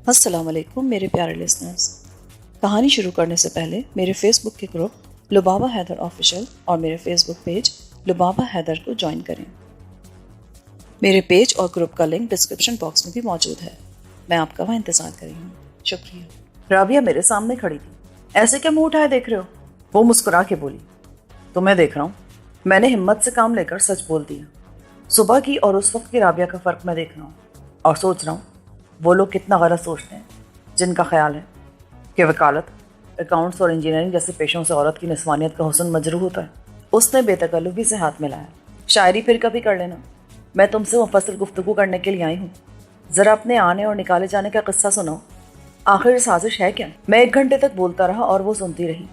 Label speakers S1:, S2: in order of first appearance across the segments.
S1: السلام علیکم میرے پیارے لسنرز۔ کہانی شروع کرنے سے پہلے میرے فیس بک کے گروپ لبابہ حیدر آفیشیل اور میرے فیس بک پیج لبابہ حیدر کو جوائن کریں۔ میرے پیج اور گروپ کا لنک ڈسکرپشن باکس میں بھی موجود ہے۔ میں آپ کا وہاں انتظار کر رہی ہوں۔ شکریہ۔ رابعہ میرے سامنے کھڑی تھی۔ ایسے کیا منہ اٹھائے دیکھ رہے ہو؟ وہ مسکرا کے بولی۔ تمہیں دیکھ رہا ہوں۔ میں نے ہمت سے کام لے کر سچ بول دیا۔ صبح کی اور اس وقت کی رابعہ کا فرق میں دیکھ رہا ہوں اور سوچ رہا ہوں وہ لوگ کتنا غلط سوچتے ہیں جن کا خیال ہے کہ وکالت، اکاؤنٹس اور انجینئرنگ جیسے پیشوں سے عورت کی نسوانیت کا حسن مجروح ہوتا ہے۔ اس نے بے تکلفی سے ہاتھ ملایا۔ شاعری پھر کبھی کر لینا، میں تم سے مفصل گفتگو کرنے کے لیے آئی ہوں۔ ذرا اپنے آنے اور نکالے جانے کا قصہ سناؤ۔ آخر سازش ہے کیا؟ میں 1 گھنٹے تک بولتا رہا اور وہ سنتی رہی۔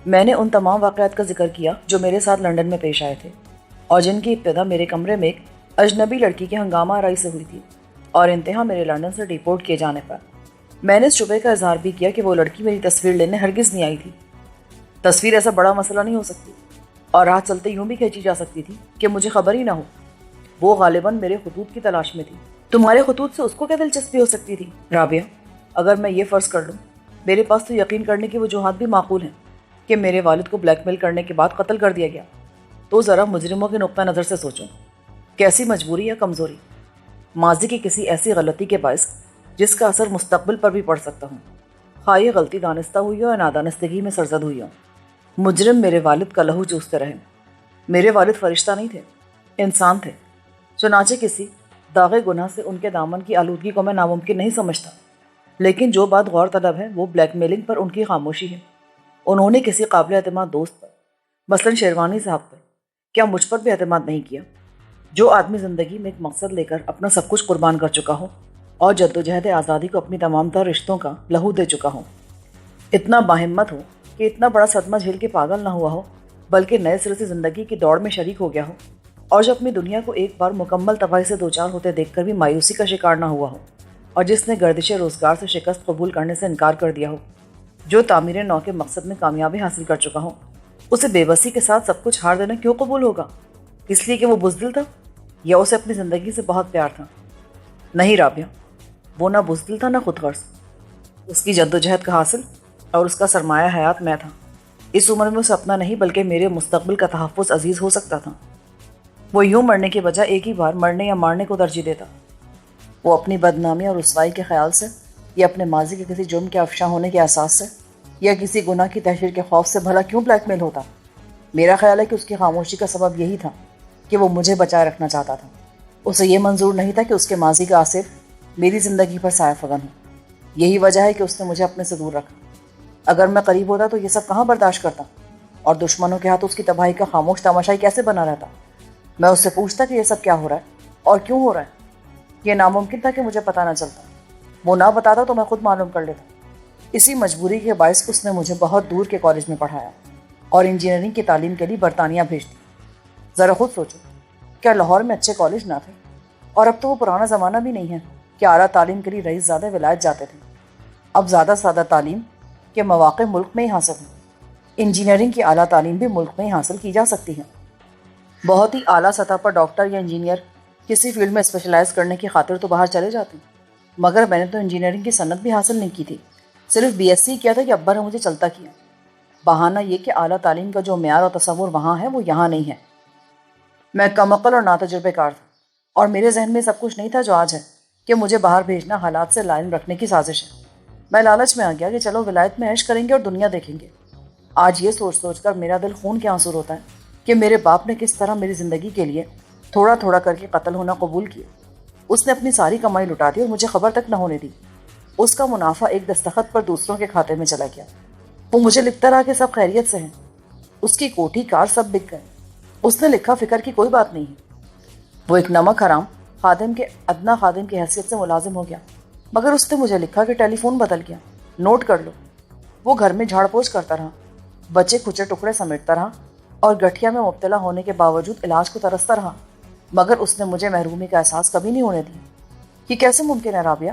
S1: میں نے ان تمام واقعات کا ذکر کیا جو میرے ساتھ لندن میں پیش آئے تھے اور جن کی ابتدا میرے کمرے میں ایک اجنبی لڑکی کے ہنگامہ آرائی سے ہوئی تھی اور انتہا میرے لندن سے ڈیپورٹ کیے جانے پر۔ میں نے اس شبے کا اظہار بھی کیا کہ وہ لڑکی میری تصویر لینے ہرگز نہیں آئی تھی۔ تصویر ایسا بڑا مسئلہ نہیں ہو سکتی اور راہ چلتے یوں بھی کھینچی جا سکتی تھی کہ مجھے خبر ہی نہ ہو۔ وہ غالباً میرے خطوط کی تلاش میں تھی۔ تمہارے خطوط سے اس کو کیا دلچسپی ہو سکتی تھی؟ رابعہ، اگر میں یہ فرض کر لوں، میرے پاس تو یقین کرنے کی وجوہات بھی معقول ہیں کہ میرے والد کو بلیک میل کرنے کے بعد قتل کر دیا گیا، تو ذرا مجرموں کے نقطہ نظر سے سوچو، کیسی مجبوری یا کمزوری، ماضی کی کسی ایسی غلطی کے باعث جس کا اثر مستقبل پر بھی پڑ سکتا ہوں، خواہ یہ غلطی دانستہ ہوئی ہو یا نادانستگی میں سرزد ہوئی ہو۔ مجرم میرے والد کا لہو چوستے رہے۔ میرے والد فرشتہ نہیں تھے، انسان تھے۔ چنانچہ کسی داغ گناہ سے ان کے دامن کی آلودگی کو میں ناممکن نہیں سمجھتا، لیکن جو بات غور طلب ہے وہ بلیک میلنگ پر ان کی خاموشی ہے۔ انہوں نے کسی قابل اعتماد دوست پر، مثلاً شیروانی صاحب پر، کیا مجھ پر بھی اعتماد نہیں کیا؟ جو آدمی زندگی میں ایک مقصد لے کر اپنا سب کچھ قربان کر چکا ہو اور جدوجہد آزادی کو اپنی تمام تر رشتوں کا لہو دے چکا ہو، اتنا باہمت ہو کہ اتنا بڑا صدمہ جھیل کے پاگل نہ ہوا ہو بلکہ نئے سرے سے زندگی کی دوڑ میں شریک ہو گیا ہو، اور جو اپنی دنیا کو ایک بار مکمل تباہی سے دوچار ہوتے دیکھ کر بھی مایوسی کا شکار نہ ہوا ہو، اور جس نے گردش روزگار سے شکست قبول کرنے سے انکار کر دیا ہو، جو تعمیر نو کے مقصد میں کامیابی حاصل کر چکا ہو، اسے بے بسی کے ساتھ سب کچھ ہار دینا کیوں قبول ہوگا؟ اس لیے کہ وہ بزدل تھا یا اسے اپنی زندگی سے بہت پیار تھا؟ نہیں رابعہ، وہ نہ بزدل تھا نہ خود غرض۔ اس کی جدوجہد کا حاصل اور اس کا سرمایہ حیات میں تھا۔ اس عمر میں اسے اپنا نہیں بلکہ میرے مستقبل کا تحفظ عزیز ہو سکتا تھا۔ وہ یوں مرنے کے بجائے ایک ہی بار مرنے یا مارنے کو ترجیح دیتا۔ وہ اپنی بدنامی اور رسوائی کے خیال سے یا اپنے ماضی کے کسی جرم کے افشاں ہونے کے احساس سے یا کسی گناہ کی تحریر کے خوف سے بھلا کیوں بلیک میل ہوتا؟ میرا خیال ہے کہ اس کی خاموشی کا سبب یہی تھا کہ وہ مجھے بچائے رکھنا چاہتا تھا۔ اسے یہ منظور نہیں تھا کہ اس کے ماضی کا آصف میری زندگی پر سایہ فگن ہو۔ یہی وجہ ہے کہ اس نے مجھے اپنے سے دور رکھا۔ اگر میں قریب ہوتا تو یہ سب کہاں برداشت کرتا، اور دشمنوں کے ہاتھ اس کی تباہی کا خاموش تماشائی کیسے بنا رہتا؟ میں اس سے پوچھتا کہ یہ سب کیا ہو رہا ہے اور کیوں ہو رہا ہے۔ یہ ناممکن تھا کہ مجھے پتہ نہ چلتا۔ وہ نہ بتاتا تو میں خود معلوم کر لیتا۔ اسی مجبوری کے باعث اس نے مجھے بہت دور کے کالج میں پڑھایا اور انجینئرنگ کی تعلیم کے لیے برطانیہ بھیج دی۔ ذرا خود سوچو، کیا لاہور میں اچھے کالج نہ تھے؟ اور اب تو وہ پرانا زمانہ بھی نہیں ہے کہ اعلیٰ تعلیم کے لیے رئیس زادہ ولایت جاتے تھے۔ اب زیادہ سادہ تعلیم کے مواقع ملک میں ہی حاصل ہیں۔ انجینئرنگ کی اعلیٰ تعلیم بھی ملک میں ہی حاصل کی جا سکتی ہے۔ بہت ہی اعلیٰ سطح پر ڈاکٹر یا انجینئر کسی فیلڈ میں اسپیشلائز کرنے کی خاطر تو باہر چلے جاتے ہیں، مگر میں نے تو انجینئرنگ کی صنعت بھی حاصل نہیں کی تھی، صرف بی ایس سی کیا تھا کہ ابا نے مجھے چلتا کیا۔ بہانہ یہ کہ اعلیٰ تعلیم کا جو معیار اور تصور وہاں ہے وہ یہاں نہیں ہے۔ میں کم عقل اور ناتجربے کار تھا، اور میرے ذہن میں سب کچھ نہیں تھا جو آج ہے کہ مجھے باہر بھیجنا حالات سے لائن رکھنے کی سازش ہے۔ میں لالچ میں آ گیا کہ چلو ولایت میں عیش کریں گے اور دنیا دیکھیں گے۔ آج یہ سوچ سوچ کر میرا دل خون کے آنسو ہوتا ہے کہ میرے باپ نے کس طرح میری زندگی کے لیے تھوڑا تھوڑا کر کے قتل ہونا قبول کیا۔ اس نے اپنی ساری کمائی لٹا دی اور مجھے خبر تک نہ ہونے دی۔ اس کا منافع ایک دستخط پر دوسروں کے کھاتے میں چلا گیا۔ وہ مجھے لکھتا رہا کہ سب خیریت سے ہیں۔ اس کی کوٹھی کار سب بک گئے۔ اس نے لکھا فکر کی کوئی بات نہیں ہے۔ وہ ایک نمک حرام خادم کے ادنا خادم کی حیثیت سے ملازم ہو گیا، مگر اس نے مجھے لکھا کہ ٹیلی فون بدل گیا، نوٹ کر لو۔ وہ گھر میں جھاڑ پوچھ کرتا رہا، بچے کھچے ٹکڑے سمیٹتا رہا اور گٹھیا میں مبتلا ہونے کے باوجود علاج کو ترستا رہا، مگر اس نے مجھے محرومی کا احساس کبھی نہیں ہونے دیا۔ یہ کیسے ممکن ہے رابعہ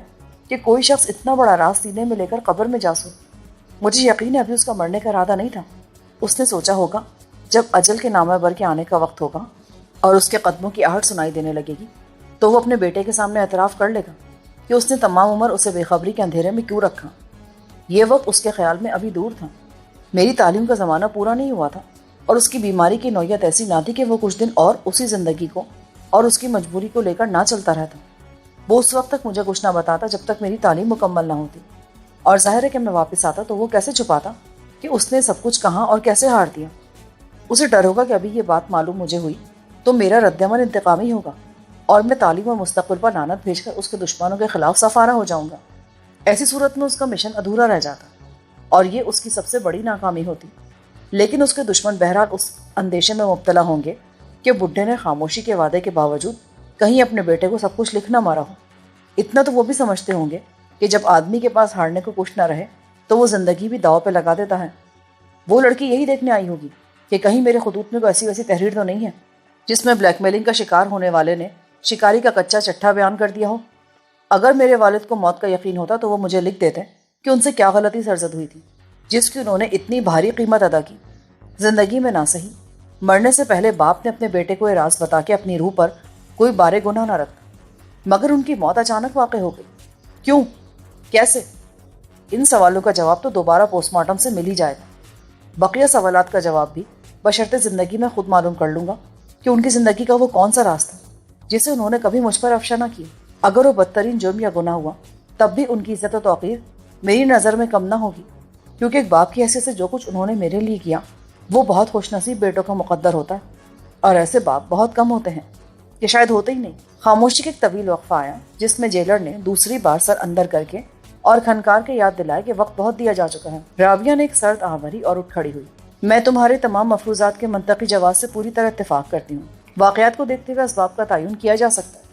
S1: کہ کوئی شخص اتنا بڑا راز سینے میں لے کر قبر میں جا سو؟ مجھے یقین ہے ابھی اس کا مرنے کا ارادہ نہیں تھا۔ اس نے سوچا ہوگا جب اجل کے نامہ بر کے آنے کا وقت ہوگا اور اس کے قدموں کی آہٹ سنائی دینے لگے گی تو وہ اپنے بیٹے کے سامنے اعتراف کر لے گا کہ اس نے تمام عمر اسے بے خبری کے اندھیرے میں کیوں رکھا۔ یہ وقت اس کے خیال میں ابھی دور تھا، میری تعلیم کا زمانہ پورا نہیں ہوا تھا، اور اس کی بیماری کی نوعیت ایسی نہ تھی کہ وہ کچھ دن اور اسی زندگی کو اور اس کی مجبوری کو لے کر نہ چلتا رہتا۔ وہ اس وقت تک مجھے کچھ نہ بتاتا جب تک میری تعلیم مکمل نہ ہوتی، اور ظاہر ہے کہ میں واپس آتا تو وہ کیسے چھپاتا کہ اس نے سب کچھ کہاں اور کیسے ہار دیا۔ اسے ڈر ہوگا کہ ابھی یہ بات معلوم مجھے ہوئی تو میرا رد عمل انتقامی ہوگا، اور میں تعلیم اور مستقبل پر لعنت بھیج کر اس کے دشمنوں کے خلاف سفارہ ہو جاؤں گا۔ ایسی صورت میں اس کا مشن ادھورا رہ جاتا، اور یہ اس کی سب سے بڑی ناکامی ہوتی۔ لیکن اس کے دشمن بہرحال اس اندیشے میں مبتلا ہوں گے کہ بڈھے نے خاموشی کے وعدے کے باوجود کہیں اپنے بیٹے کو سب کچھ لکھ نہ مارا ہو۔ اتنا تو وہ بھی سمجھتے ہوں گے کہ جب آدمی کے پاس ہارنے کو کچھ نہ رہے تو وہ زندگی بھی داؤ پہ لگا دیتا ہے۔ وہ لڑکی یہی دیکھنے آئی ہوگی کہ کہیں میرے خطوط میں کوئی ایسی ویسی تحریر تو نہیں ہے جس میں بلیک میلنگ کا شکار ہونے والے نے شکاری کا کچا چٹھا بیان کر دیا ہو۔ اگر میرے والد کو موت کا یقین ہوتا تو وہ مجھے لکھ دیتے کہ ان سے کیا غلطی سرزد ہوئی تھی جس کی انہوں نے اتنی بھاری قیمت ادا کی۔ زندگی میں نہ صحیح، مرنے سے پہلے باپ نے اپنے بیٹے کو یہ راز بتا کے اپنی روح پر کوئی بارے گناہ نہ رکھا، مگر ان کی موت اچانک واقع ہو گئی۔ کیوں؟ کیسے؟ ان سوالوں کا جواب تو دوبارہ پوسٹ مارٹم سے مل ہی جائے گا۔ بقیہ سوالات کا جواب بھی بشرط زندگی میں خود معلوم کر لوں گا کہ ان کی زندگی کا وہ کون سا راز تھا جسے انہوں نے کبھی مجھ پر افشا نہ کیا۔ اگر وہ بدترین جرم یا گناہ ہوا تب بھی ان کی عزت و توقیر میری نظر میں کم نہ ہوگی، کیونکہ ایک باپ کی حیثیت سے جو کچھ انہوں نے میرے لیے کیا وہ بہت خوش نصیب بیٹوں کا مقدر ہوتا ہے، اور ایسے باپ بہت کم ہوتے ہیں، کہ شاید ہوتے ہی نہیں۔ خاموشی کے ایک طویل وقفہ آیا جس میں جیلر نے دوسری بار سر اندر کر کے اور کھنکار کے یاد دلائے کہ وقت بہت دیا جا چکا ہے۔ رابعہ نے ایک سرد آہ بھری اور اٹھ کھڑی ہوئی۔ میں تمہارے تمام مفروضات کے منطقی جواز سے پوری طرح اتفاق کرتی ہوں۔ واقعات کو دیکھتے ہوئے اسباب کا تعین کیا جا سکتا ہے۔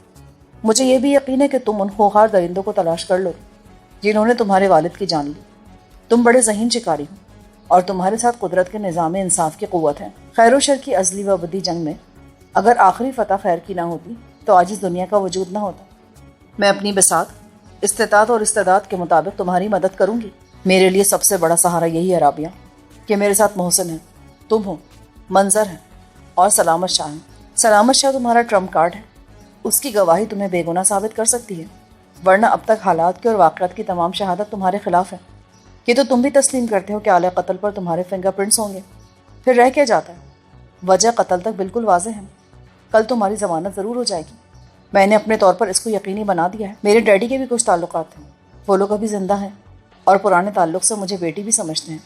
S1: مجھے یہ بھی یقین ہے کہ تم ان خوخار درندوں کو تلاش کر لو جنہوں نے تمہارے والد کی جان لی۔ تم بڑے ذہین شکاری ہو، اور تمہارے ساتھ قدرت کے نظام انصاف کی قوت ہے۔ خیر و شر کی ازلی و ابدی جنگ میں اگر آخری فتح خیر کی نہ ہوتی تو آج اس دنیا کا وجود نہ ہوتا۔ میں اپنی بساط، استطاعت اور استعداد کے مطابق تمہاری مدد کروں گی۔ میرے لیے سب سے بڑا سہارا یہی ہے رابعہ کہ میرے ساتھ محسن ہے، تم ہو، منظر ہے، اور سلامت شاہ ہے۔ سلامت شاہ تمہارا ٹرمپ کارڈ ہے، اس کی گواہی تمہیں بے گناہ ثابت کر سکتی ہے، ورنہ اب تک حالات کی اور واقعات کی تمام شہادت تمہارے خلاف ہے۔ یہ تو تم بھی تسلیم کرتے ہو کہ آلہ قتل پر تمہارے فنگر پرنٹس ہوں گے، پھر رہ کیا جاتا ہے؟ وجہ قتل تک بالکل واضح ہے۔ کل تمہاری ضمانت ضرور ہو جائے گی۔ میں نے اپنے طور پر اس کو یقینی بنا دیا ہے۔ میرے ڈیڈی کے بھی کچھ تعلقات تھے، وہ لوگ ابھی زندہ ہیں، اور پرانے تعلق سے مجھے بیٹی بھی سمجھتے ہیں۔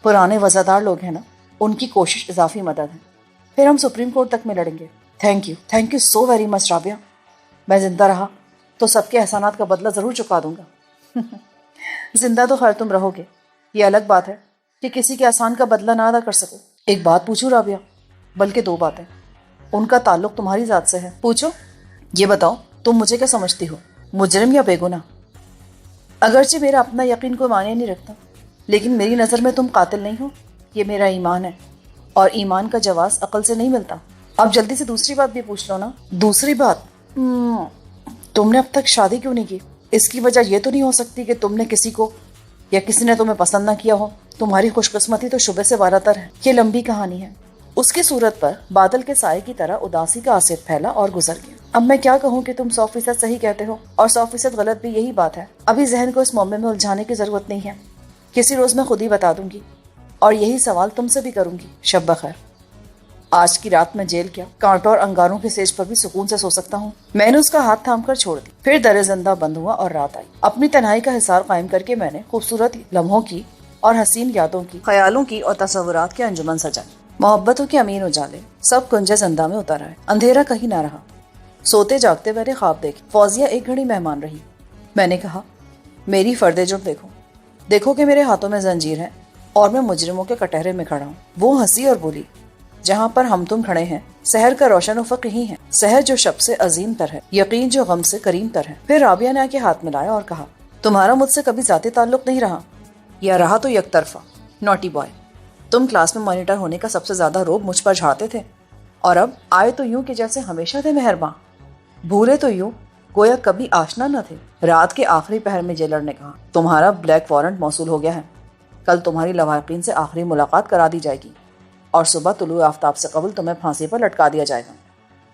S1: پرانے وزادار لوگ ہیں نا، ان کی کوشش اضافی مدد ہے۔ پھر ہم سپریم کورٹ تک میں لڑیں گے۔ Thank you so very much Rabia. میں زندہ رہا تو سب کے احسانات کا بدلہ ضرور چکا دوں گا۔ زندہ تو خیر تم رہو گے، یہ الگ بات ہے کہ کسی کے احسان کا بدلہ نہ ادا کر سکو۔ ایک بات پوچھوں رابعہ، بلکہ دو باتیں، ان کا تعلق تمہاری ذات سے ہے۔ پوچھو۔ یہ بتاؤ تم مجھے کیا سمجھتی ہو، مجرم یا بے گناہ؟ اگرچہ میرا اپنا یقین کوئی معنی نہیں رکھتا، لیکن میری نظر میں تم قاتل نہیں ہو، یہ میرا ایمان ہے، اور ایمان کا جواز عقل سے نہیں ملتا۔ اب جلدی سے دوسری بات بھی پوچھ لو نا۔ دوسری بات، تم نے اب تک شادی کیوں نہیں کی؟ اس کی وجہ یہ تو نہیں ہو سکتی کہ تم نے کسی کو یا کسی نے تمہیں پسند نہ کیا ہو؟ تمہاری خوش قسمتی تو شبہ سے بالاتر ہے۔ یہ لمبی کہانی ہے۔ اس کی صورت پر بادل کے سائے کی طرح اداسی کا آصف پھیلا اور گزر گیا۔ اب میں کیا کہوں کہ تم 100% صحیح کہتے ہو اور 100% غلط بھی، یہی بات ہے۔ ابھی ذہن کو اس معاملے میں الجھانے کی ضرورت نہیں ہے، کسی روز میں خود ہی بتا دوں گی، اور یہی سوال تم سے بھی کروں گی۔ شب بخیر۔ آج کی رات میں جیل کیا، کانٹوں اور انگاروں کے سیج پر بھی سکون سے سو سکتا ہوں۔ میں نے اس کا ہاتھ تھام کر چھوڑ دی۔ پھر در زندہ بند ہوا اور رات آئی۔ اپنی تنہائی کا حصار قائم کر کے میں نے خوبصورت لمحوں کی اور حسین یادوں کی، خیالوں کی اور تصورات کے انجمن سجائی۔ محبتوں کے امین اجالے سب کنج زندہ میں اتر آئے۔ اندھیرا کہیں نہ رہا۔ سوتے جاگتے میں نے خواب دیکھے۔ فوزیہ ایک گھڑی مہمان رہی۔ میں نے کہا، میری فرد جرم دیکھو کہ میرے ہاتھوں میں زنجیر ہے اور میں مجرموں کے کٹہرے میں کھڑا ہوں۔ وہ ہنسی اور بولی، جہاں پر ہم تم کھڑے ہیں سحر کا روشن افق یہی ہے، سحر جو شب سے عظیم تر ہے، یقین جو غم سے کریم تر ہے۔ پھر رابعہ نے آ کے ہاتھ ملایا اور کہا، تمہارا مجھ سے کبھی ذاتی تعلق نہیں رہا، یا رہا تو یک طرفہ۔ نوٹی بوائے، تم کلاس میں مانیٹر ہونے کا سب سے زیادہ روب مجھ پر جھاڑتے تھے، اور اب آئے تو یوں کہ جیسے ہمیشہ تھے مہرباں، بھولے تو یوں گویا کبھی آشنا نہ تھے۔ رات کے آخری پہر میں جیلر نے کہا، تمہارا بلیک وارنٹ موصول ہو گیا ہے، کل تمہاری لواحقین سے آخری ملاقات کرا دی جائے گی، اور صبح طلوع آفتاب سے قبل تمہیں پھانسی پر لٹکا دیا جائے گا۔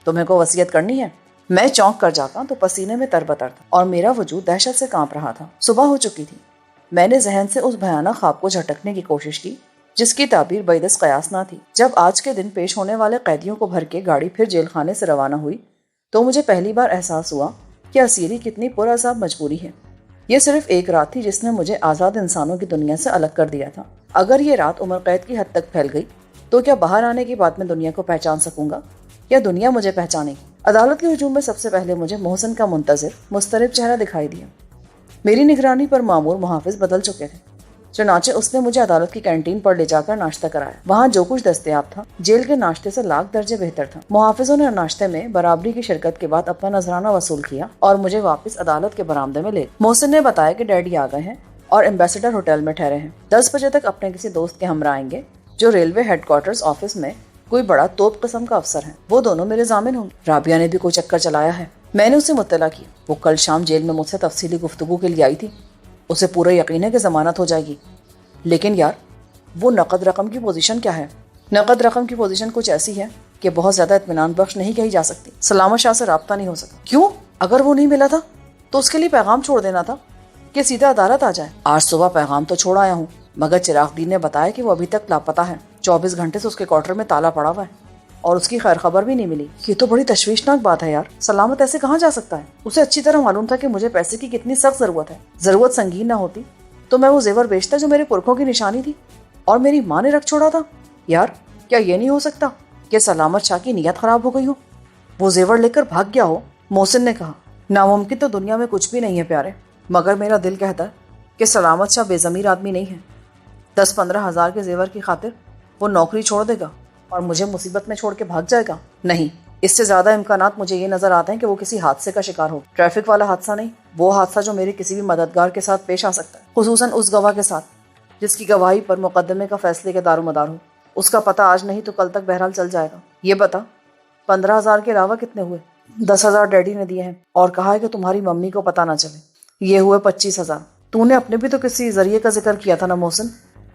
S1: تمہیں کو وصیت کرنی ہے؟ میں چونک کر جاگا تو پسینے میں تربتر تھا اور میرا وجود دہشت سے کانپ رہا تھا۔ صبح ہو چکی تھی۔ میں نے ذہن سے اس بھیانک خواب کو جھٹکنے کی کوشش کی جس کی تعبیر بعیدس قیاس نہ تھی۔ جب آج کے دن پیش ہونے والے قیدیوں کو بھر کے گاڑی پھر جیل خانے سے روانہ ہوئی تو مجھے پہلی بار احساس ہوا کہ اسیری کتنی پرعذاب مجبوری ہے۔ یہ صرف ایک رات تھی جس نے مجھے آزاد انسانوں کی دنیا سے الگ کر دیا تھا۔ اگر یہ رات عمر قید کی حد تک پھیل گئی تو کیا باہر آنے کے بعد میں دنیا کو پہچان سکوں گا یا دنیا مجھے پہچانے گی؟ عدالت کے ہجوم میں سب سے پہلے مجھے محسن کا منتظر مضطرب چہرہ دکھائی دیا۔ میری نگرانی پر مامور محافظ بدل چکے تھے، چنانچہ اس نے مجھے عدالت کی کینٹین پر لے جا کر ناشتہ کرایا۔ وہاں جو کچھ دستیاب تھا جیل کے ناشتے سے لاکھ درجے بہتر تھا۔ محافظوں نے ناشتے میں برابری کی شرکت کے بعد اپنا نذرانہ وصول کیا اور مجھے واپس عدالت کے برآمدے میں لے۔ محسن نے بتایا کہ ڈیڈی آ گئے ہیں اور ایمبیسڈر ہوٹل میں ٹھہرے ہیں، 10 بجے تک اپنے کسی دوست کے ہمراہ آئیں گے جو ریلوے ہیڈ کوارٹرز آفس میں کوئی بڑا توپ قسم کا افسر ہے، وہ دونوں میرے ضامن ہوں گے۔ رابعہ نے بھی کوئی چکر چلایا ہے؟ میں نے اسے مطلع کیا۔ وہ کل شام جیل میں مجھ سے تفصیلی گفتگو کے لیے آئی تھی، اسے پورا یقین ہے کہ ضمانت ہو جائے گی، لیکن یار وہ نقد رقم کی پوزیشن کیا ہے؟ نقد رقم کی پوزیشن کچھ ایسی ہے کہ بہت زیادہ اطمینان بخش نہیں کہی جا سکتی۔ سلامت شاہ سے رابطہ نہیں ہو سکتا۔ کیوں؟ اگر وہ نہیں ملا تھا تو اس کے لیے پیغام چھوڑ دینا تھا کہ سیدھا عدالت آ جائے۔ آج صبح پیغام تو چھوڑ آیا ہوں، مگر چراغ دین نے بتایا کہ وہ ابھی تک لاپتہ ہے، 24 گھنٹے سے اس کے کوارٹر میں تالا پڑا ہوا ہے اور اس کی خیر خبر بھی نہیں ملی۔ یہ تو بڑی تشویشناک بات ہے یار، سلامت ایسے کہاں جا سکتا ہے؟ اسے اچھی طرح معلوم تھا کہ مجھے پیسے کی کتنی سخت ضرورت ہے۔ ضرورت سنگین نہ ہوتی تو میں وہ زیور بیچتا جو میرے پرکھوں کی نشانی تھی اور میری ماں نے رکھ چھوڑا تھا۔ یار کیا یہ نہیں ہو سکتا کہ سلامت شاہ کی نیت خراب ہو گئی ہو، وہ زیور لے کر بھاگ گیا ہو؟ محسن نے کہا، ناممکن تو دنیا میں کچھ بھی نہیں ہے پیارے، مگر میرا دل کہتا ہے کہ سلامت شاہ بے ضمیر آدمی نہیں ہے۔ 10-15 ہزار کے زیور کی خاطر وہ نوکری چھوڑ دے گا اور مجھے مصیبت میں چھوڑ کے بھاگ جائے گا؟ نہیں، اس سے زیادہ امکانات مجھے یہ نظر آتے ہیں کہ وہ کسی حادثے کا شکار ہو، ٹریفک والا حادثہ نہیں، وہ حادثہ جو میرے کسی بھی مددگار کے ساتھ پیش آ سکتا ہے، خصوصاً اس گواہ کے ساتھ جس کی گواہی پر مقدمے کا فیصلے کے دار و مدار ہو۔ اس کا پتہ آج نہیں تو کل تک بہرحال چل جائے گا۔ یہ بتا 15,000 کے علاوہ کتنے ہوئے؟ 10,000 ڈیڈی نے دیے ہیں اور کہا ہے کہ تمہاری ممی کو پتہ نہ چلے۔ یہ ہوئے 25,000۔ تو نے اپنے بھی تو کسی ذریعے کا ذکر کیا تھا نا محسن؟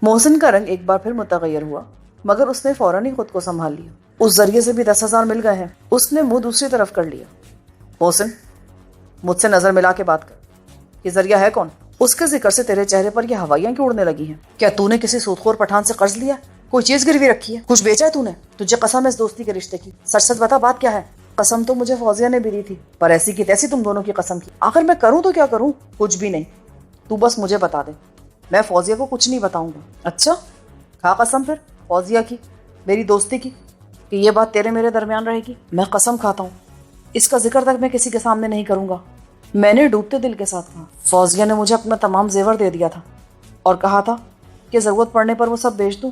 S1: محسن کا رنگ ایک بار پھر متغیر ہوا، مگر اس نے فوراً ہی خود کو سنبھال لیا۔ اس ذریعے سے بھی 10,000 مل گئے ہیں۔ اس نے منہ دوسری طرف کر لیا۔ محسن مجھ سے نظر ملا کے بات کر، یہ ذریعہ ہے کون؟ اس کے ذکر سے تیرے چہرے پر یہ ہوائیاں کیوں اڑنے لگی ہیں؟ کیا تو نے کسی سودخور پٹھان سے قرض لیا؟ کوئی چیز گروی رکھی ہے؟ کچھ بیچا ہے تو نے؟ تجھے قسم ہے اس دوستی کے رشتے کی، سچ سچ بتا بات کیا ہے؟ قسم تو مجھے فوزیہ نے بھی دی تھی، پر ایسی کی تیسی تم دونوں کی قسم کی۔ آخر میں کروں تو کیا کروں؟ کچھ بھی نہیں، تو بس مجھے بتا دے، میں فوزیہ کو کچھ نہیں بتاؤں گا۔ اچھا، کھا قسم پھر فوزیہ کی، میری دوستی کی، کہ یہ بات تیرے میرے درمیان رہے گی۔ میں قسم کھاتا ہوں اس کا ذکر تک میں کسی کے سامنے نہیں کروں گا۔ میں نے ڈوبتے دل کے ساتھ کہا۔ فوزیہ نے مجھے اپنا تمام زیور دے دیا تھا اور کہا تھا کہ ضرورت پڑنے پر وہ سب بیچ دوں،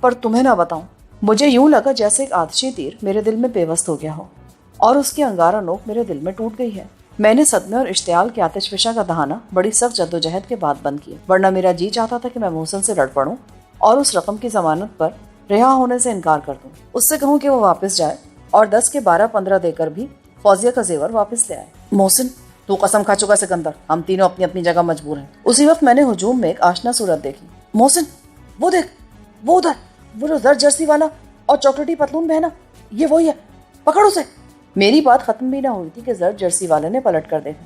S1: پر تمہیں نہ بتاؤں۔ مجھے یوں لگا جیسے ایک آتشی تیر میرے دل میں پیوست ہو گیا ہو اور اس کی انگارہ نوک میرے دل میں ٹوٹ گئی ہے۔ میں نے صدمے اور اشتعال کی آتش فشاں کا دہانہ بڑی سخت جدوجہد کے بعد بند کیا، ورنہ میرا جی چاہتا تھا کہ میں محسن سے لڑ پڑوں اور اس رقم کی ضمانت پر رہا ہونے سے انکار کر دوں، اس سے کہوں کہ وہ واپس جائے اور 10 کے 12-15 دے کر بھی فوزیہ کا زیور واپس لے آئے۔ محسن تو قسم کھا چکا سکندر، ہم تینوں اپنی اپنی جگہ مجبور ہیں۔ اسی وقت میں نے ہجوم میں ایک آشنا صورت دیکھی۔ محسن وہ دیکھ، وہ ادھر، وہ جو زرد جرسی والا اور چاکلیٹی پتلون بہنا، یہ وہی ہے، پکڑ اسے۔ میری بات ختم بھی نہ ہوئی تھی کہ زرد جرسی والے نے پلٹ کر دیکھا۔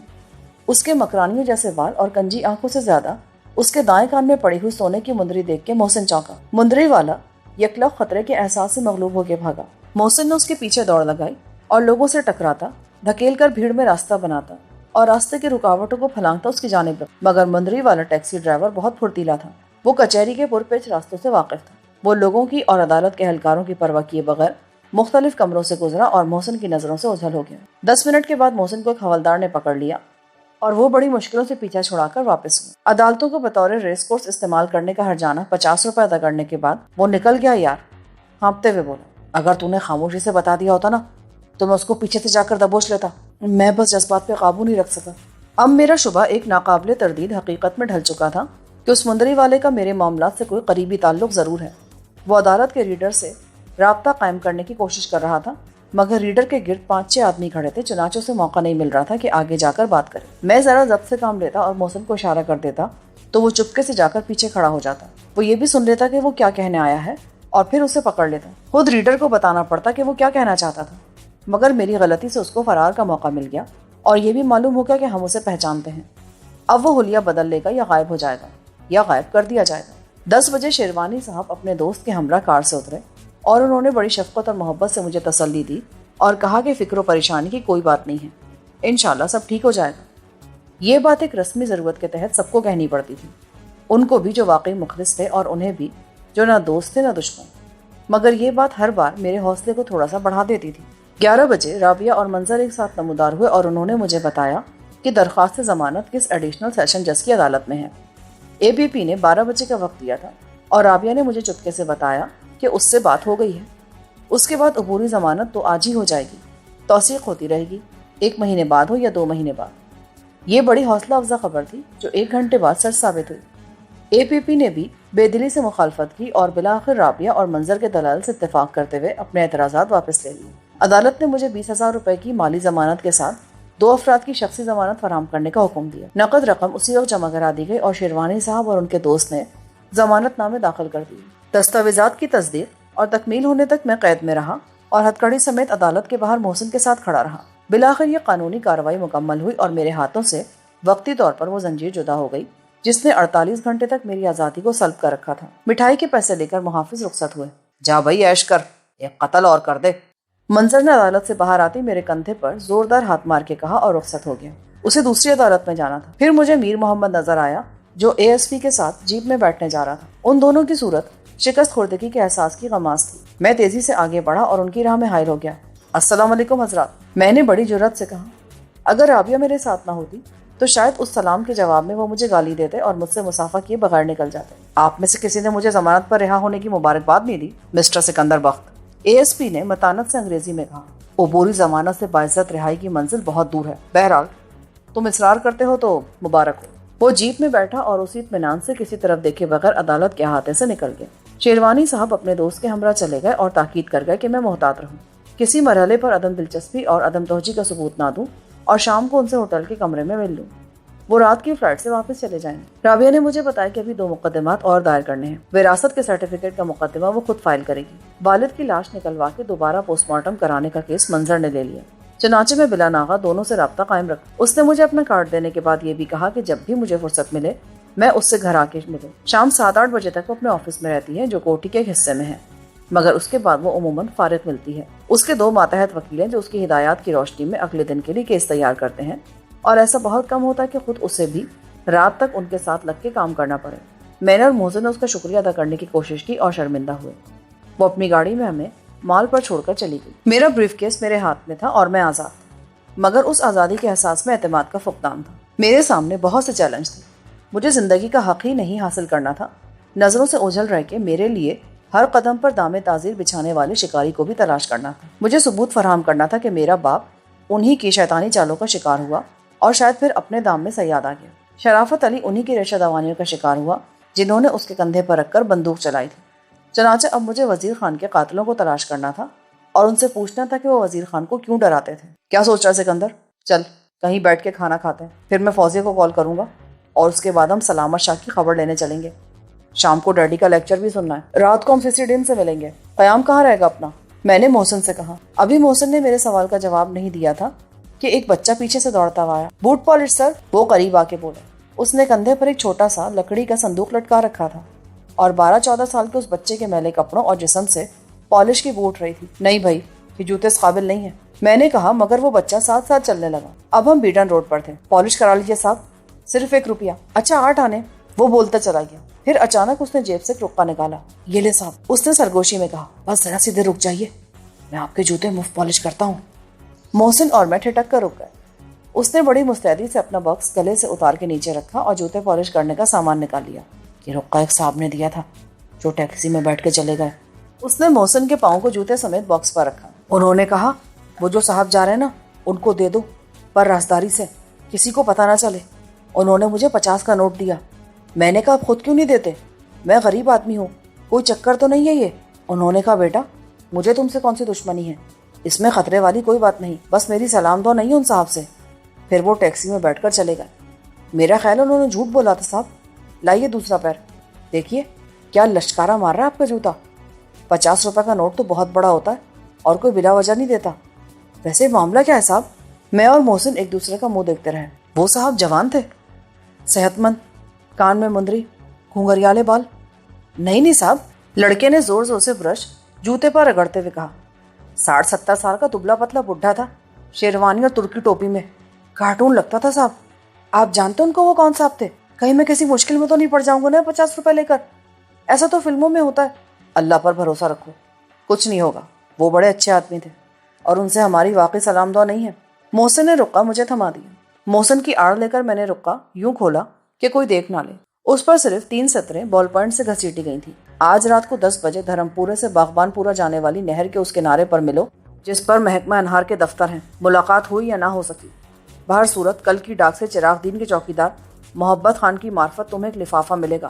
S1: اس کے مکرانیوں جیسے وال اور کنجی آنکھوں سے زیادہ اس کے دائیں کان میں پڑی ہوئی سونے کی مندری دیکھ کے محسن چونکا۔ مندری والا یکلخ خطرے کے احساس سے مغلوب ہو کے بھاگا۔ محسن نے اس کے پیچھے دوڑ لگائی اور لوگوں سے ٹکراتا، دھکیل کر بھیڑ میں راستہ بناتا اور راستے کی رکاوٹوں کو پھلانگتا اس کی جانب لگا۔ مگر مندری والا ٹیکسی ڈرائیور بہت پھرتیلا تھا، وہ کچہری کے پرپیچ راستوں سے واقف تھا۔ وہ لوگوں کی اور عدالت کے اہلکاروں کی پرواہ کیے بغیر مختلف کمروں سے گزرا اور محسن کی نظروں سے اوجھل ہو گیا۔ 10 منٹ کے بعد محسن کو ایک حوالدار نے پکڑ لیا اور وہ بڑی مشکلوں سے پیچھا چھڑا کر واپس ہوا۔ عدالتوں کو بطور ریس کورس استعمال کرنے کا ہرجانہ 50 روپے ادا کرنے کے بعد وہ نکل گیا۔ یار ہانپتے ہوئے بولا، اگر تو نے خاموشی سے بتا دیا ہوتا نا تو میں اس کو پیچھے سے جا کر دبوچ لیتا۔ میں بس جذبات پہ قابو نہیں رکھ سکا۔ اب میرا شبہ ایک ناقابل تردید حقیقت میں ڈھل چکا تھا کہ اس مندری والے کا میرے معاملات سے کوئی قریبی تعلق ضرور ہے۔ وہ عدالت کے ریڈر سے رابطہ قائم کرنے کی کوشش کر رہا تھا، مگر ریڈر کے گرد 5-6 آدمی کھڑے تھے، چنانچہ اسے موقع نہیں مل رہا تھا کہ آگے جا کر بات کرے۔ میں ذرا ضبط سے کام لیتا اور محسن کو اشارہ کر دیتا تو وہ چپکے سے جا کر پیچھے کھڑا ہو جاتا۔ وہ یہ بھی سن لیتا کہ وہ کیا کہنے آیا ہے اور پھر اسے پکڑ لیتا۔ خود ریڈر کو بتانا پڑتا کہ وہ کیا کہنا چاہتا تھا۔ مگر میری غلطی سے اس کو فرار کا موقع مل گیا اور یہ بھی معلوم ہو گیا کہ ہم اسے پہچانتے ہیں۔ اب وہ حلیہ بدل لے گا یا غائب ہو جائے گا یا غائب کر دیا جائے گا۔ 10 بجے شیروانی صاحب اپنے دوست کے ہمراہ کار سے اترے اور انہوں نے بڑی شفقت اور محبت سے مجھے تسلی دی اور کہا کہ فکر و پریشانی کی کوئی بات نہیں ہے، انشاءاللہ سب ٹھیک ہو جائے گا۔ یہ بات ایک رسمی ضرورت کے تحت سب کو کہنی پڑتی تھی، ان کو بھی جو واقعی مخلص تھے اور انہیں بھی جو نہ دوست تھے نہ دشمن، مگر یہ بات ہر بار میرے حوصلے کو تھوڑا سا بڑھا دیتی تھی۔ 11 بجے رابعہ اور منظر ایک ساتھ نمودار ہوئے اور انہوں نے مجھے بتایا کہ درخواست ضمانت کس ایڈیشنل سیشن جج کی عدالت میں ہے۔ اے بی پی نے 12 بجے کا وقت دیا تھا اور رابعہ نے مجھے چپکے سے بتایا کہ اس سے بات ہو گئی ہے، اس کے بعد عبوری ضمانت تو آج ہی ہو جائے گی، توثیق ہوتی رہے گی، 1 مہینے بعد ہو یا 2 مہینے بعد۔ یہ بڑی حوصلہ افزا خبر تھی جو 1 گھنٹے بعد سچ ثابت ہوئی۔ اے پی پی نے بھی بے دلی سے مخالفت کی اور بالآخر رابعہ اور منظر کے دلائل سے اتفاق کرتے ہوئے اپنے اعتراضات واپس لے لیے۔ عدالت نے مجھے 20,000 روپے کی مالی ضمانت کے ساتھ 2 افراد کی شخصی ضمانت فراہم کرنے کا حکم دیا۔ نقد رقم اسی وقت جمع کرا دی گئی اور شیروانی صاحب اور ان کے دوست نے ضمانت نامے داخل کر دیے۔ دستاویزات کی تصدیق اور تکمیل ہونے تک میں قید میں رہا اور ہتھ کڑی سمیت عدالت کے باہر محسن کے ساتھ کھڑا رہا۔ بالآخر یہ قانونی کارروائی مکمل ہوئی اور میرے ہاتھوں سے وقتی طور پر وہ زنجیر جدا ہو گئی جس نے 48 گھنٹے تک میری آزادی کو سلب کر رکھا تھا۔ مٹھائی کے پیسے لے کر محافظ رخصت ہوئے۔ جا بھائی عیش کر، ایک قتل اور کر دے، منظر نے عدالت سے باہر آتے میرے کندھے پر زوردار ہاتھ مار کے کہا اور رخصت ہو گیا۔ اسے دوسری عدالت میں جانا تھا۔ پھر مجھے میر محمد نظر آیا جو اے ایس پی کے ساتھ جیپ میں بیٹھنے جا رہا تھا۔ ان دونوں کی صورت شکست خوردگی کے احساس کی غماز تھی۔ میں تیزی سے آگے بڑھا اور ان کی راہ میں حائل ہو گیا۔ السلام علیکم حضرات، میں نے بڑی جرأت سے کہا۔ اگر رابعہ میرے ساتھ نہ ہوتی تو شاید اس سلام کے جواب میں وہ مجھے گالی دیتے اور مجھ سے مصافحہ کیے بغیر نکل جاتے۔ آپ میں سے کسی نے مجھے ضمانت پر رہا ہونے کی مبارکباد نہیں دی مسٹر سکندر بخت، اے ایس پی نے متانت سے انگریزی میں کہا۔ عبوری ضمانت سے باعزت رہائی کی منزل بہت دور ہے، بہرحال تم اصرار کرتے ہو تو مبارک ہو۔ وہ جیپ میں بیٹھا اور اسی اطمینان سے کسی طرف دیکھے بغیر عدالت کے احاطے سے نکل گئے۔ شیروانی صاحب اپنے دوست کے ہمراہ چلے گئے اور تاکید کر گئے کہ میں محتاط رہوں، کسی مرحلے پر عدم دلچسپی اور عدم توجہی کا ثبوت نہ دوں اور شام کو ان سے ہوٹل کے کمرے میں مل لوں۔ وہ رات کی فلائٹ سے واپس چلے جائیں گے۔ رابعہ نے مجھے بتایا کہ ابھی 2 مقدمات اور دائر کرنے ہیں۔ وراثت کے سرٹیفکیٹ کا مقدمہ وہ خود فائل کرے گی۔ والد کی لاش نکلوا کے دوبارہ پوسٹ مارٹم کرانے کا کیس منظر نے لے لیا۔ چنانچہ میں بلا ناغہ دونوں سے رابطہ قائم رکھا۔ اس نے مجھے اپنا کارڈ دینے کے بعد یہ بھی کہا کہ جب بھی مجھے فرصت ملے میں اس سے گھر آ کے ملوں۔ شام 7-8 بجے تک وہ اپنے آفس میں رہتی ہے جو کوٹھی کے ایک حصے میں ہے، مگر اس کے بعد وہ عموماً فارغ ملتی ہے۔ اس کے 2 ماتحت وکیل ہیں جو اس کی ہدایات کی روشنی میں اگلے دن کے لیے کیس تیار کرتے ہیں، اور ایسا بہت کم ہوتا ہے کہ خود اسے بھی رات تک ان کے ساتھ لگ کے کام کرنا پڑے۔ میں نے اور محسن نے اس کا شکریہ ادا کرنے کی کوشش کی اور شرمندہ ہوئے۔ وہ اپنی گاڑی میں ہمیں مال پر چھوڑ کر چلی گئی۔ میرا بریف کیس میرے ہاتھ میں تھا اور میں آزاد تھا، مگر اس آزادی کے احساس میں اعتماد کا فقدان تھا۔ میرے سامنے بہت سے چیلنج تھے۔ مجھے زندگی کا حق ہی نہیں حاصل کرنا تھا، نظروں سے اوجھل رہ کے میرے لیے ہر قدم پر دامِ تعزیر بچھانے والے شکاری کو بھی تلاش کرنا تھا۔ مجھے ثبوت فراہم کرنا تھا کہ میرا باپ انہی کی شیطانی چالوں کا شکار ہوا اور شاید پھر اپنے دام میں صیاد آ گیا۔ شرافت علی انہی کی ریشہ دوانیوں کا شکار ہوا جنہوں نے اس کے کندھے پر رکھ کر بندوق چلائی تھی۔ چنانچہ اب مجھے وزیر خان کے قاتلوں کو تلاش کرنا تھا اور ان سے پوچھنا تھا کہ وہ وزیر خان کو کیوں ڈراتے تھے۔ کیا سوچ رہا سکندر؟ چل کہیں بیٹھ کے کھانا کھاتے ہیں، پھر میں فوزیہ کو کال کروں گا اور اس کے بعد ہم سلامت شاہ کی خبر لینے چلیں گے۔ شام کو ڈیڈی کا لیکچر بھی سننا ہے۔ رات کو ہم سسی ڈین سے ملیں گے۔ قیام کہاں رہے گا اپنا؟ میں نے محسن سے کہا۔ ابھی محسن نے میرے سوال کا جواب نہیں دیا تھا کہ ایک بچہ پیچھے سے دوڑتا ہوا آیا۔ بوٹ پالش سر، وہ قریب آ کے بولے۔ اس نے کندھے پر ایک چھوٹا سا لکڑی کا صندوق لٹکا رکھا تھا اور 12-14 سال کے اس بچے کے میلے کپڑوں اور جسم سے پالش کی بو اٹھ رہی تھی۔ نہیں بھائی، یہ جوتے اس قابل نہیں ہیں، میں نے کہا، مگر وہ بچہ ساتھ ساتھ چلنے لگا۔ اب ہم بیڈن روڈ پر تھے۔ پالش کرا لیجیے صاحب، صرف 1 روپیہ۔ اچھا 8 آنے، وہ بولتا چلا گیا۔ پھر اچانک اس نے جیب سے رکا نکالا۔ یہ لے صاحب، اس نے سرگوشی میں کہا، بس ذرا سیدھے رک جائیے، میں آپ کے جوتے مفت پالش کرتا ہوں۔ محسن اور میں ٹھٹک کر رک گئے۔ اس نے بڑی مستعدی سے اپنا باکس گلے سے اتار کے نیچے رکھا اور جوتے پالش کرنے کا سامان نکال لیا۔ یہ رقہ ایک صاحب نے دیا تھا جو ٹیکسی میں بیٹھ کے چلے گئے۔ اس نے محسن کے پاؤں کو جوتے سمیت باکس پر رکھا۔ انہوں نے کہا، وہ جو صاحب جا رہے ہیں نا، ان کو دے دو، پر رازداری سے، کسی کو پتہ نہ چلے۔ انہوں نے مجھے 50 کا نوٹ دیا۔ میں نے کہا، آپ خود کیوں نہیں دیتے؟ میں غریب آدمی ہوں، کوئی چکر تو نہیں ہے یہ؟ انہوں نے کہا، بیٹا مجھے تم سے کون سی دشمنی ہے، اس میں خطرے والی کوئی بات نہیں، بس میری سلام دعا نہیں ہے ان صاحب سے۔ پھر وہ ٹیکسی میں بیٹھ کر چلے گئے۔ میرا خیال انہوں نے جھوٹ بولا تھا صاحب۔ لائیے دوسرا پیر، دیکھیے کیا لشکارا مار رہا ہے آپ کا جوتا۔ 50 روپے کا نوٹ تو بہت بڑا ہوتا ہے اور کوئی بلا وجہ نہیں دیتا۔ ویسے معاملہ کیا ہے صاحب؟ میں اور محسن ایک دوسرے کا منہ دیکھتے رہے. وہ صاحب جوان تھے, صحت مند, کان میں مندری, گھونگھریالے بال. نہیں صاحب, لڑکے نے زور زور سے برش جوتے پر رگڑتے ہوئے کہا. 60-70 سال کا دبلا پتلا بڈھا تھا, شیروانی اور ترکی ٹوپی میں, کارٹون لگتا تھا صاحب. آپ جانتے ان کو وہ کون صاحب تھے؟ کہیں میں کسی مشکل میں تو نہیں پڑ جاؤں گا نا 50 روپے لے کر؟ ایسا تو فلموں میں ہوتا ہے. اللہ پر بھروسہ رکھو, کچھ نہیں ہوگا. وہ بڑے اچھے آدمی تھے اور ان سے ہماری واقعی سلام دعا نہیں ہے. محسن نے رقہ مجھے تھما دیا. محسن کی آڑ لے کر میں نے رقہ یوں کھولا کہ کوئی دیکھ نہ لے. اس پر صرف 3 سطریں بال پوائنٹ سے گھسیٹی گئی تھی. آج رات کو 10 بجے دھرم پورے سے باغبان پورا جانے والی نہر کے اس کنارے پر ملو جس پر محکمہ انہار کے دفتر ہیں. ملاقات ہوئی یا نہ ہو سکی, بہر صورت کل کی ڈاک سے چراغ دین کے چوکیدار محبت خان کی معرفت تمہیں ایک لفافہ ملے گا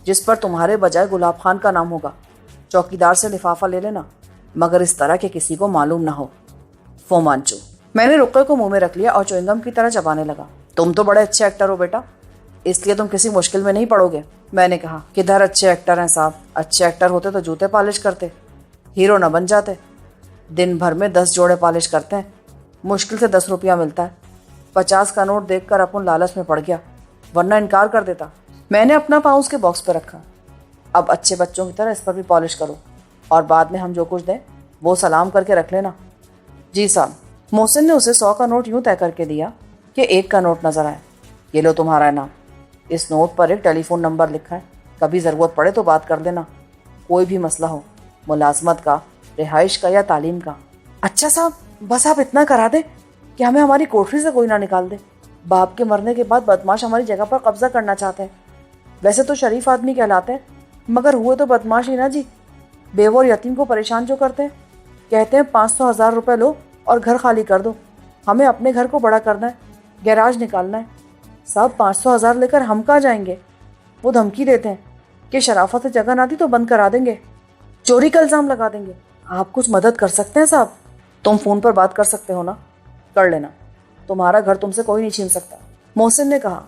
S1: جس پر تمہارے بجائے گلاب خان کا نام ہوگا. چوکیدار سے لفافہ لے لینا, مگر اس طرح کہ کسی کو معلوم نہ ہو. فومانچو. میں نے رقے کو منہ میں رکھ لیا اور چوئنگم کی طرح چبانے لگا. تم تو بڑے اچھے ایکٹر ہو بیٹا, اس لیے تم کسی مشکل میں نہیں پڑو گے. میں نے کہا. کدھر اچھے ایکٹر ہیں صاحب؟ اچھے ایکٹر ہوتے تو جوتے پالش کرتے, ہیرو نہ بن جاتے. دن بھر میں 10 جوڑے پالش کرتے ہیں, مشکل سے 10 روپیہ ملتا ہے. 50 کا نوٹ دیکھ کر اپن لالچ میں پڑ گیا, ورنہ انکار کر دیتا. میں نے اپنا پاؤں اس کے باکس پہ رکھا. اب اچھے بچوں کی طرح اس پر بھی پالش کرو اور بعد میں ہم جو کچھ دیں وہ سلام کر کے رکھ لینا. جی صاحب. محسن نے اسے 100 کا نوٹ یوں طے کر کے دیا کہ 1 کا نوٹ نظر آئے. یہ لو تمہارا انعام. اس نوٹ پر ایک ٹیلی فون نمبر لکھا ہے, کبھی ضرورت پڑے تو بات کر لینا. کوئی بھی مسئلہ ہو, ملازمت کا, رہائش کا یا تعلیم کا. اچھا صاحب, بس آپ اتنا کرا دیں کہ ہمیں ہماری کوٹری سے کوئی نہ نکال دے. باپ کے مرنے کے بعد بدماش ہماری جگہ پر قبضہ کرنا چاہتے ہیں. ویسے تو شریف آدمی کہلاتے ہیں, مگر ہوئے تو بدماش ہی نا جی. بیوہ اور یتیم کو پریشان جو کرتے ہیں. کہتے ہیں 500,000 روپے لو اور گھر خالی کر دو. ہمیں اپنے گھر کو بڑا کرنا ہے, گیراج نکالنا ہے. صاحب 500,000 لے کر ہم کہاں جائیں گے؟ وہ دھمکی دیتے ہیں کہ شرافت سے جگہ نہ دی تو بند کرا دیں گے, چوری کا الزام لگا دیں گے. آپ کچھ مدد کر سکتے ہیں صاحب؟ تم فون پر بات کر سکتے ہو نا, کر لینا. تمہارا گھر تم سے کوئی نہیں چھین سکتا. محسن نے کہا.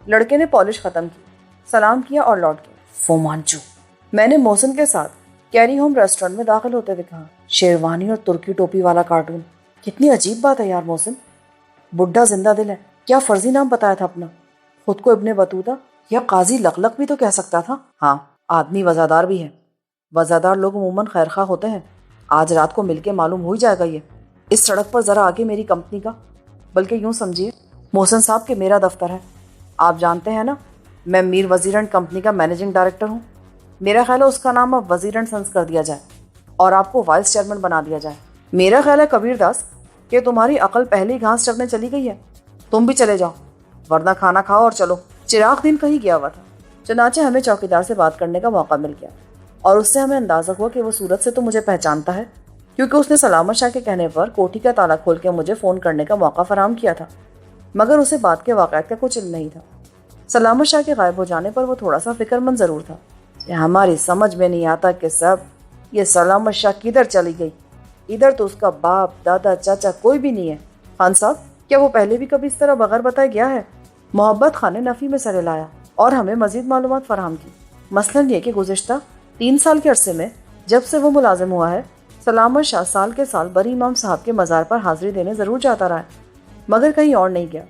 S1: لڑکے نے پالش ختم کی, سلام کیا اور لوٹ گیا. فومانچو. میں نے محسن کے ساتھ کیری ہوم ریسٹورنٹ میں داخل ہوتے ہوئے کہا. شیروانی اور ترکی ٹوپی والا کارٹون, کتنی عجیب بات ہے یار محسن. بڈھا زندہ دل ہے. کیا فرضی نام بتایا تھا اپنا؟ خود کو ابن بطوطہ یا قاضی لقلق بھی تو کہہ سکتا تھا. ہاں, آدمی وزادار بھی ہے. وزادار لوگ عموماً خیرخواہ ہوتے ہیں. آج رات کو مل کے معلوم ہو ہی جائے گا. یہ اس سڑک پر ذرا آگے میری کمپنی کا, بلکہ یوں سمجھیے محسن صاحب کے میرا دفتر ہے. آپ جانتے ہیں نا, میں میر وزیر اینڈ کمپنی کا مینیجنگ ڈائریکٹر ہوں. میرا خیال ہے اس کا نام اب وزیر اینڈ سنس کر دیا جائے اور آپ کو وائس چیئرمین بنا دیا جائے. میرا خیال ہے کبیر داس کہ تمہاری عقل پہلے ہی گھاس چرنے چلی گئی ہے. تم بھی چلے جاؤ, ورنہ کھانا کھاؤ اور چلو. چراغ دین کہیں گیا ہوا تھا, چنانچہ ہمیں چوکیدار سے بات کرنے کا موقع مل گیا اور اس سے ہمیں اندازہ ہوا کہ وہ صورت سے تو مجھے پہچانتا ہے, کیونکہ اس نے سلامت شاہ کے کہنے پر کوٹھی کا تالا کھول کے مجھے فون کرنے کا موقع فراہم کیا تھا, مگر اسے بات کے واقعات کا کچھ علم نہیں تھا. سلامت شاہ کے غائب ہو جانے پر وہ تھوڑا سا فکر مند ضرور تھا. ہماری سمجھ میں نہیں آتا کہ صاحب یہ سلامت شاہ کدھر چلی گئی. ادھر تو اس کا باپ, دادا, چاچا کوئی بھی نہیں ہے. خان صاحب, کیا وہ پہلے بھی کبھی اس طرح بغیر بتائے گیا ہے؟ محبت خان نے نفی میں سر ہلایا اور ہمیں مزید معلومات فراہم کی. مثلاً یہ کہ گزشتہ 3 سال کے عرصے میں جب سے وہ ملازم ہوا ہے, سلامت شاہ سال کے سال بری امام صاحب کے مزار پر حاضری دینے ضرور جاتا رہا ہے, مگر کہیں اور نہیں گیا.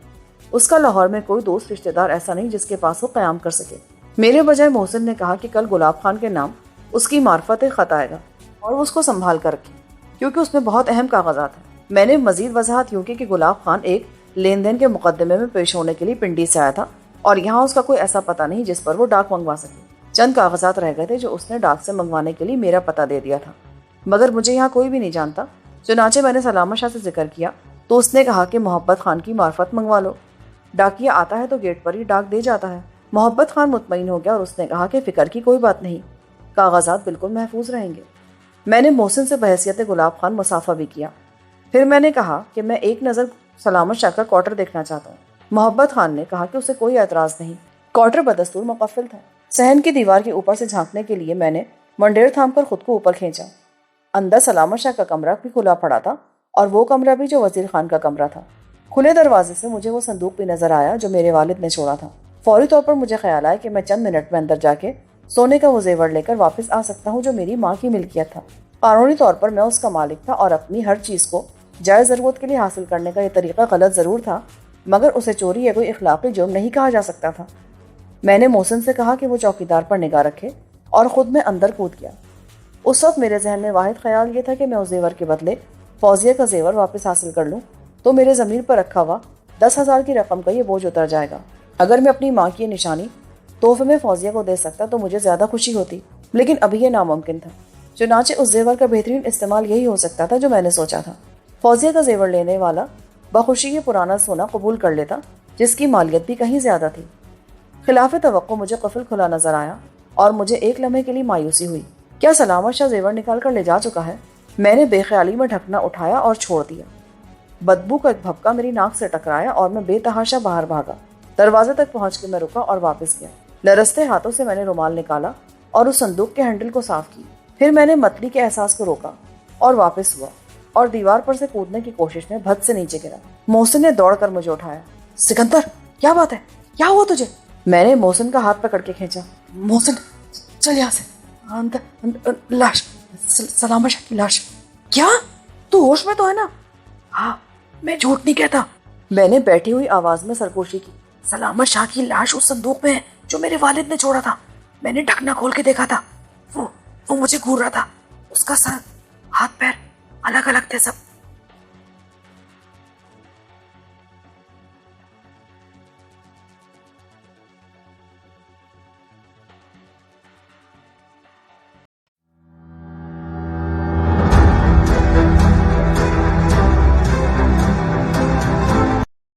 S1: اس کا لاہور میں کوئی دوست رشتہ دار ایسا نہیں جس کے پاس وہ قیام کر سکے. میرے بجائے محسن نے کہا کہ کل گلاب خان کے نام اس کی معرفت ایک خط آئے گا اور وہ اس کو سنبھال کر رکھے, کیونکہ اس میں بہت اہم کاغذات ہیں. میں نے مزید وضاحت یوں کی کہ گلاب خان ایک لین دین کے مقدمے میں پیش ہونے کے لیے پنڈی سے آیا تھا اور یہاں اس کا کوئی ایسا پتہ نہیں جس پر وہ ڈاک منگوا سکے. چند کاغذات رہ گئے تھے جو اس نے ڈاک سے منگوانے کے لیے میرا پتہ دے دیا تھا, مگر مجھے یہاں کوئی بھی نہیں جانتا. چنانچہ میں نے سلامت شاہ سے ذکر کیا تو اس نے کہا کہ محبت خان کی معرفت منگوا لو. ڈاکیا آتا ہے تو گیٹ پر ہی ڈاک دے جاتا ہے. محبت خان مطمئن ہو گیا اور اس نے کہا کہ فکر کی کوئی بات نہیں, کاغذات بالکل محفوظ رہیں گے. میں نے محسن سے بحیثیت گلاب خان مصافحہ بھی کیا. پھر میں نے کہا کہ میں ایک نظر سلامت شاہ کا کوارٹر دیکھنا چاہتا ہوں. محبت خان نے کہا کہ اسے کوئی اعتراض نہیں. کوارٹر بدستور مقفل تھا. صحن کی دیوار کے اوپر سے جھانکنے کے لیے میں نے منڈیر تھام کر خود کو اوپر کھینچا. اندر سلامت شاہ کا کمرہ بھی کھلا پڑا تھا اور وہ کمرہ بھی جو وزیر خان کا کمرہ تھا. کھلے دروازے سے مجھے وہ صندوق بھی نظر آیا جو میرے والد نے چھوڑا تھا. فوری طور پر مجھے خیال آیا کہ میں چند منٹ میں اندر جا کے سونے کا وہ زیور لے کر واپس آ سکتا ہوں جو میری ماں کی ملکیت تھا. قانونی طور پر میں اس کا مالک تھا اور اپنی ہر چیز کو جائز ضرورت کے لیے حاصل کرنے کا یہ طریقہ غلط ضرور تھا، مگر اسے چوری یا کوئی اخلاقی جرم نہیں کہا جا سکتا تھا۔ میں نے محسن سے کہا کہ وہ چوکیدار پر نگاہ رکھے اور خود میں اندر کود گیا۔ اس وقت میرے ذہن میں واحد خیال یہ تھا کہ میں اس زیور کے بدلے فوزیہ کا زیور واپس حاصل کر لوں تو میرے ضمیر پر رکھا ہوا 10,000 کی رقم کا یہ بوجھ اتر جائے گا۔ اگر میں اپنی ماں کی یہ نشانی تحفے میں فوزیہ کو دے سکتا تو مجھے زیادہ خوشی ہوتی، لیکن ابھی یہ ناممکن تھا۔ چنانچہ اس زیور کا بہترین استعمال یہی ہو سکتا تھا جو میں نے سوچا تھا۔ فوزیہ کا زیور لینے والا بخوشی یہ پرانا سونا قبول کر لیتا جس کی مالیت بھی کہیں زیادہ تھی۔ خلاف توقع مجھے قفل کھلا نظر آیا اور مجھے ایک لمحے کے لیے مایوسی ہوئی۔ کیا سلامت شاہ زیور نکال کر لے جا چکا ہے؟ میں نے بے خیالی میں ڈھکنا اٹھایا اور چھوڑ دیا۔ بدبو کا ایک بھپکا میری ناک سے ٹکرایا اور میں بے تحاشا باہر بھاگا۔ دروازے تک پہنچ کے میں رکا اور واپس گیا۔ لرزتے ہاتھوں سے میں نے رومال نکالا اور اس صندوق کے ہینڈل کو صاف کی۔ پھر میں نے متلی کے احساس کو روکا اور واپس ہوا اور دیوار پر سے کودنے کی کوشش میں بھت سے نیچے گرا۔ محسن نے دوڑ کر مجھے اٹھایا۔ سکندر، کیا بات ہے؟ کیا ہوا تجھے؟ میں نے محسن کا ہاتھ پکڑ کے کھینچا۔ محسن، چل یہاں سے، اندر لاش، سلامت شاہ کی لاش۔ کیا؟ تو ہوش میں تو ہے نا؟ ہاں، میں جھوٹ نہیں کہتا۔ میں نے بیٹھی ہوئی آواز میں سرگوشی کی۔ سلامت شاہ کی لاش اس صندوق میں ہے جو میرے والد نے چھوڑا تھا۔ میں نے ڈھکنا کھول کے دیکھا تھا، وہ مجھے گھور رہا تھا۔ اس کا سر، ہاتھ پیر الگ الگ تھے سب۔